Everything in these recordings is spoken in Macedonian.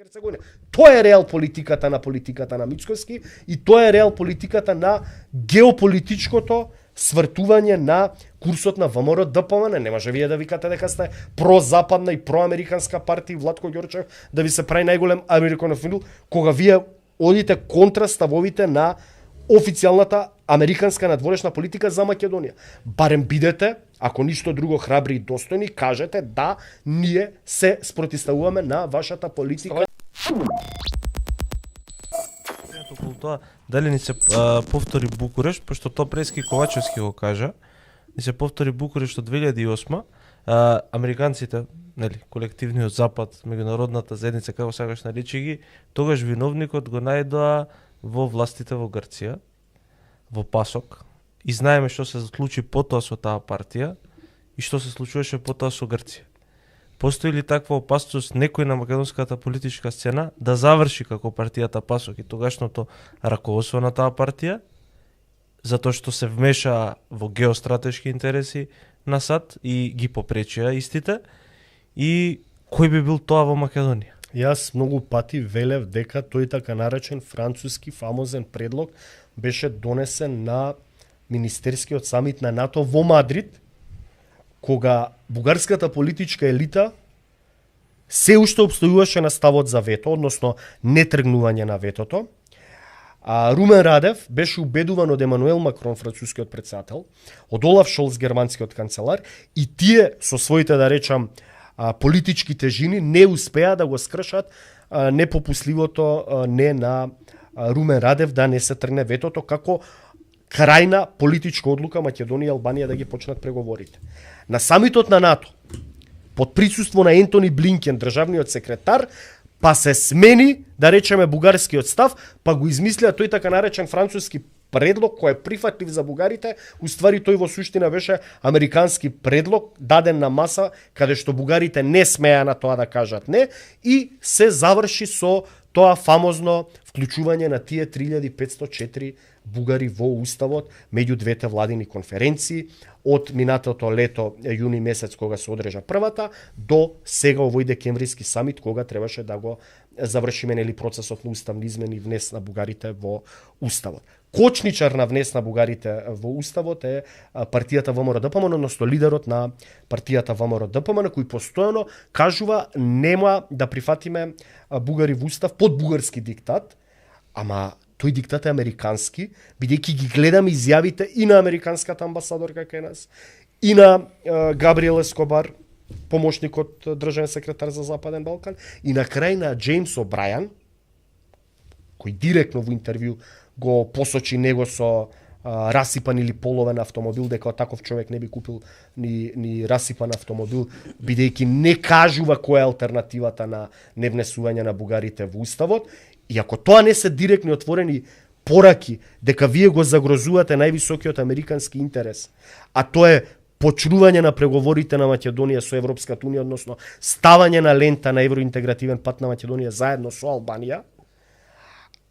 Херцеговина. Тоа е реал политиката на Мицкоски и тоа е реал политиката на геополитичкото свртување на курсот на ВМРО ДПМН. Не може вие да викате дека сте прозападна и проамериканска партија Владко Ѓорчев да ви се прави најголем американофил, кога вие одите контра ставовите на официјалната американска надворешна политика за Македонија. Барем бидете, ако ништо друго, храбри и достојни, кажете да, ние се спротивставуваме на вашата политика. Околу тоа, дали ни се повтори Букурешт, пошто тоа Прески Ковачевски го кажа, ни се повтори Букурешт од 2008, американците, нели, колективниот запад, меѓународната заедница, како сакаш наречи ги, тогаш виновникот го најдоа во властите во Грција, во Пасок, и знаеме што се случи потоа со таа партија и што се случуваше потоа со Грција. Постои ли таква опасност некој на македонската политичка сцена да заврши како партијата Пасок и тогашното раководство на таа партија, затоа што се вмеша во геостратешки интереси на САД и ги попречија истите, и кој би бил тоа во Македонија? Јас многу пати велев дека тој така наречен француски фамозен предлог беше донесен на Министерскиот самит на НАТО во Мадрид, кога бугарската политичка елита се уште обстојуваше на ставот за вето, односно нетргнување на ветото. Румен Радев беше убедуван од Емануел Макрон, францускиот председател, од Олаф Шолц, германскиот канцелар, и тие со своите, да речам, политички тежини не успеа да го скршат непопусливото не на Румен Радев да не се тргне ветото како крајна политичка одлука Македонија и Албанија да ги почнат преговорите. На самитот на НАТО, под присуство на Ентони Блинкен, државниот секретар, па се смени, да речеме, бугарскиот став, па го измислија тој така наречен француски предлог кој е прифатлив за бугарите. Уствари тој во суштина беше американски предлог даден на маса, каде што бугарите не смеа на тоа да кажат не, и се заврши со тоа фамозно вклучување на тие 3504 бугари во уставот меѓу двете владини конференции од минатото лето, јуни месец, кога се одржа првата, до сега овој декемвриски самит, кога требаше да го завршиме, нели, процесот на уставни измени и внес на бугарите во уставот. Кочничар на внес на бугарите во уставот е партијата ВМРО-ДПМН, односно лидерот на партијата ВМРО-ДПМН, кој постојано кажува нема да прифатиме бугари во устав под бугарски диктат, ама тој диктат е американски, бидејќи ги гледаме изјавите и на американската амбасадорка кај нас, и на Габриел Ескобар, помошникот државен секретар за Западен Балкан, и на крај на Джеймс О'Брајан, кој директно во интервју го посочи него со расипан или половен автомобил, дека од таков човек не би купил ни расипан автомобил, бидејќи не кажува која е алтернативата на невнесување на бугарите во уставот. И ако тоа не се директни отворени пораки дека вие го загрозувате највисокиот американски интерес, а тоа е почнување на преговорите на Македонија со Европската унија, односно ставање на лента на евроинтегративен пат на Македонија заедно со Албанија,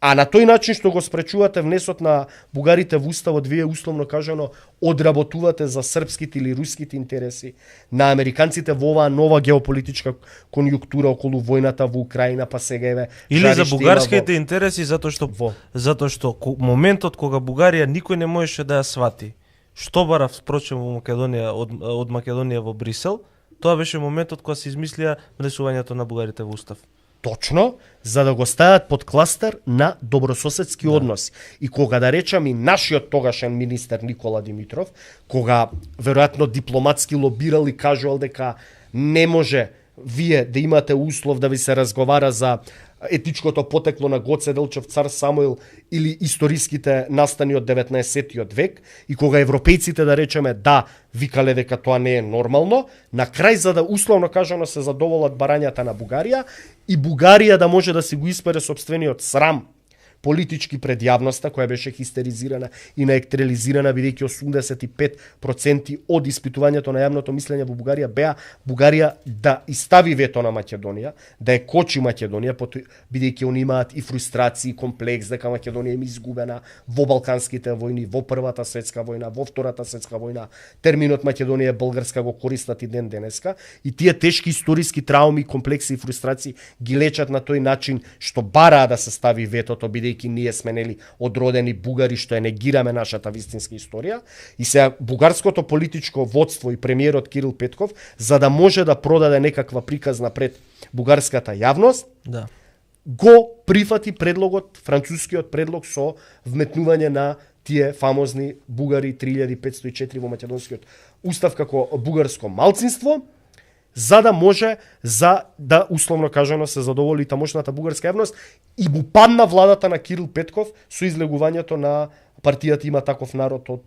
а на тој начин што го спречувате внесот на бугарите во уставот, вие условно кажано одработувате за српските или руските интереси на американците во оваа нова геополитичка конјунктура околу војната во Украина, па сега еве или за бугарските интереси, затоа што моментот кога Бугарија никој не можеше да ја свати што бара впрочем во Македонија од Македонија во Брисел, тоа беше моментот кога се измислија внесувањето на бугарите во устав. Точно, за да го стават под кластер на добрососедски односи. И кога, да речам, и нашиот тогашен министер Никола Димитров, кога веројатно дипломатски лобирал и кажувал дека не може вие да имате услов да ви се разговара за етичкото потекло на Гоце Делчев, цар Самуил или историските настани од 19-тиот век, и кога европејците, да речеме, да, викале дека тоа не е нормално, на крај, за да условно кажано се задоволат барањата на Бугарија, и Бугарија да може да си го испере собствениот срам политички пред јавноста, која беше хистеризирана и наектерализирана, бидејќи 85% од испитувањето на јавното мислење во Бугарија беа Бугарија да изстави вето на Македонија, да ја кочи Македонија, бидејќи они имаат и фрустрации, и комплекс дека Македонија им изгубена во Балканските војни, во Првата светска војна, во Втората светска војна. Терминот Македонија Българска го користат и ден денеска, и тие тешки историски трауми, комплекси и фрустрации ги лечат на тој начин што бараа да се стави ветото, бидејќи ние сме нели одродени бугари што ја негираме нашата вистинска историја. И сега бугарското политичко водство и премиерот Кирил Петков, за да може да продаде некаква приказна пред бугарската јавност, Да. го прифати предлогот, францускиот предлог со вметнување на тие фамозни бугари 3504 во македонскиот устав како бугарско малцинство, за да може да условно кажано се задоволи тамошната бугарска јавност, и му падна владата на Кирил Петков со излегувањето на партијата Има таков народ од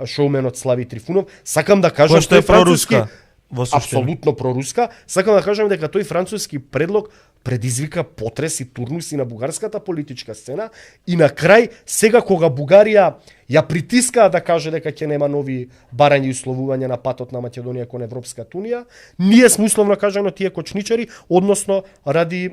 шоуменот Слави Трифунов. Сакам да кажам Кој што е проруска во суштина. апсолутно проруска. Сакам да кажам дека тој француски предлог предизвика потрес и турнус и на бугарската политичка сцена, и на крај, сега кога Бугарија ја притискаа да каже дека ќе нема нови барања и условувања на патот на Македонија кон Европската унија, ние сме условно кажано тие кочничари, односно ради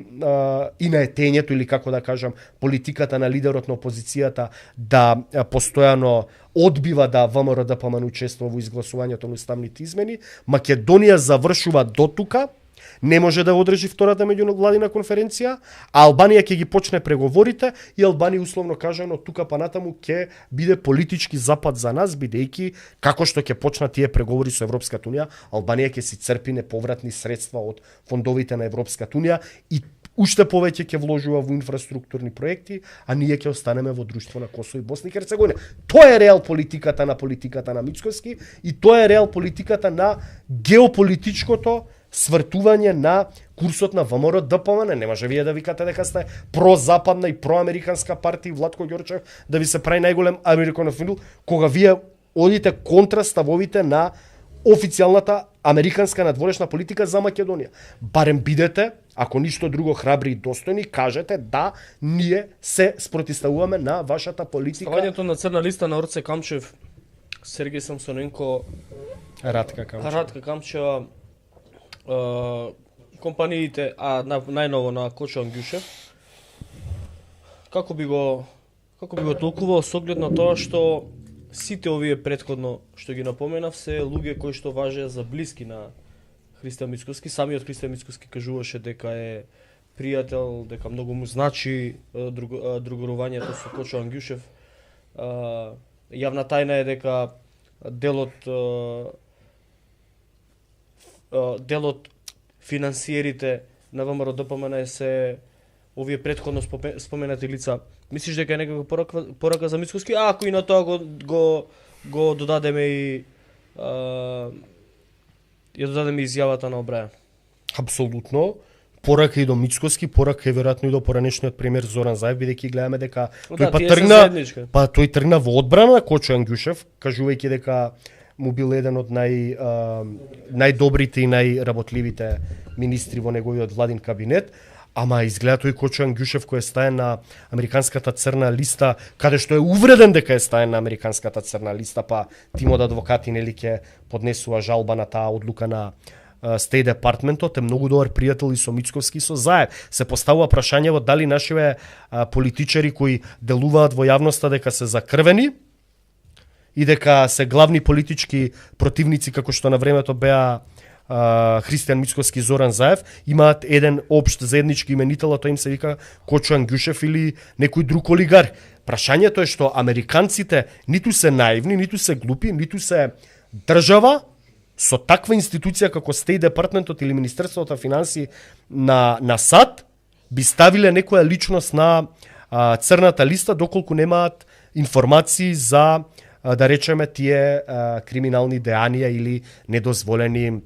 и на етењето, или како да кажам, политиката на лидерот на опозицијата да постојано одбива да ВМРО ДПМН учествува во изгласувањето на уставните измени, Македонија завршува дотука, не може да одржи втората меѓувладина конференција, а Албанија ќе ги почне преговорите, и Албанија условно кажано тука па натаму ќе биде политички запад за нас, бидејќи како што ќе почнат тие преговори со Европската унија, Албанија ќе си црпи неповратни средства од фондовите на Европската унија и уште повеќе ќе вложува во инфраструктурни проекти, а ние ќе останеме во друштво на Косово и Босна и Херцеговина. Тоа е реал политиката на Мицкоски, и тоа е реал политиката на геополитичкото свртување на курсот на ВМРО ДПМН. Не може вие да викате дека сте прозападна и проамериканска партија, Владко Ѓорчев да ви се прави најголем американофил, кога вие одите контра ставовите на официјалната американска надворешна политика за Македонија. Барем бидете, ако ништо друго, храбри и достојни, кажете да, ние се спротивставуваме на вашата политика. Ставањето на црна листа на Орце Камчев, Сергеј Самсоненко, Радка Камчева, компаниите, најново на Кочо Ангјушев, како би го толкувал со оглед на тоа што сите овие претходно што ги напоменав се луѓе кои што важеа за блиски на Христијан Мицкоски. Самиот Христијан Мицкоски кажуваше дека е пријател, дека многу му значи другорувањето со Кочо Ангјушев. Јавна тајна е дека делот финансиерите на ВМРО ДПМН се овие претходно споменати лица. Мислиш дека е некаква порака за Мицкоски? Ако и на тоа го додадеме и ја додадеме изјавата на Обрајан. Апсолутно. Порака и до Мицкоски, порака и веројатно и до поранешниот премиер Зоран Заев, бидејќи гледаме дека тој тргна во одбрана на Кочо Ангјушев, кажувајќи дека му бил еден од најдобрите и најработливите министри во неговиот владин кабинет, ама изгледа тој Кочо Ангјушев кој е стаен на американската црна листа, каде што е увреден дека е стаен на американската црна листа, па тимот адвокати нели ќе поднесува жалба на таа одлука на State Departmentот, е многу добар пријател и со Мицковски и со Заев. Се поставува прашањево дали нашиве политичари кои делуваат во јавноста дека се закрвени и дека се главни политички противници, како што на времето беа Христијан Мицкоски и Зоран Заев, имаат еден општ заеднички именител, а тој им се вика Кочо Ангјушев или некој друг олигар. Прашањето е што американците ниту се наивни, ниту се глупи, ниту се држава со таква институција како State Departmentот или Министерството на финансии на САД би ставиле некоја личност на црната листа доколку немаат информации за да речеме тие криминални дејанија или недозволени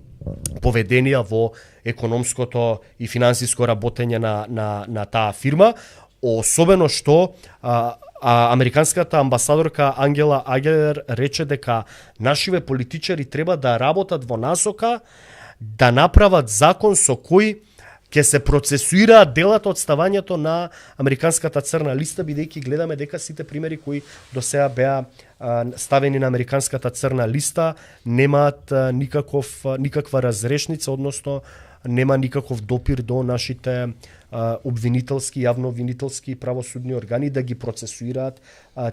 поведенија во економското и финансиско работење на таа фирма, особено што американската амбасадорка Ангела Агелер рече дека нашиве политичари треба да работат во насока да направат закон со кој ќе се процесуираат делата од ставањето на американската црна листа, бидејќи гледаме дека сите примери кои до сега беа ставени на американската црна листа немаат никаква разрешница, односно нема никаков допир до нашите обвинителски, јавно обвинителски и правосудни органи да ги процесуираат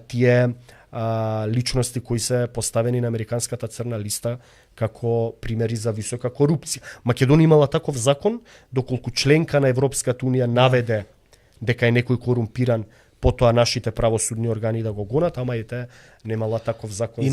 тие личности кои се поставени на американската црна листа како примери за висока корупција. Македонија имала таков закон, доколку членка на Европската унија наведе дека е некој корумпиран, потоа нашите правосудни органи да го гонат, ама ете немала таков закон и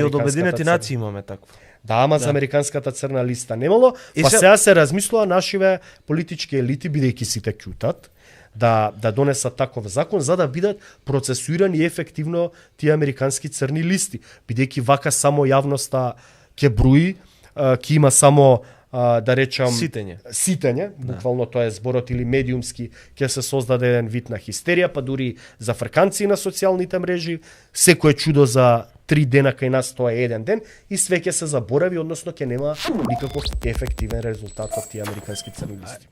од Обединети нации имаме такво. Да, ама за американската црна листа немало, па сега се размислува нашиве политички елити, бидејќи сите ќутат, да донесат таков закон за да бидат процесуирани ефективно тие американски црни листи, бидејќи вака само јавноста ќе брои, ќе има само да речам ситење, буквално тоа е зборот, или медиумски ќе се создаде еден вид на хистерија, па дури за фрканци на социјалните мрежи, секое чудо за 3 дена кај нас тоа е еден ден и све ќе се заборави, односно ќе нема никаков ефективен резултат од тие американски црни листи.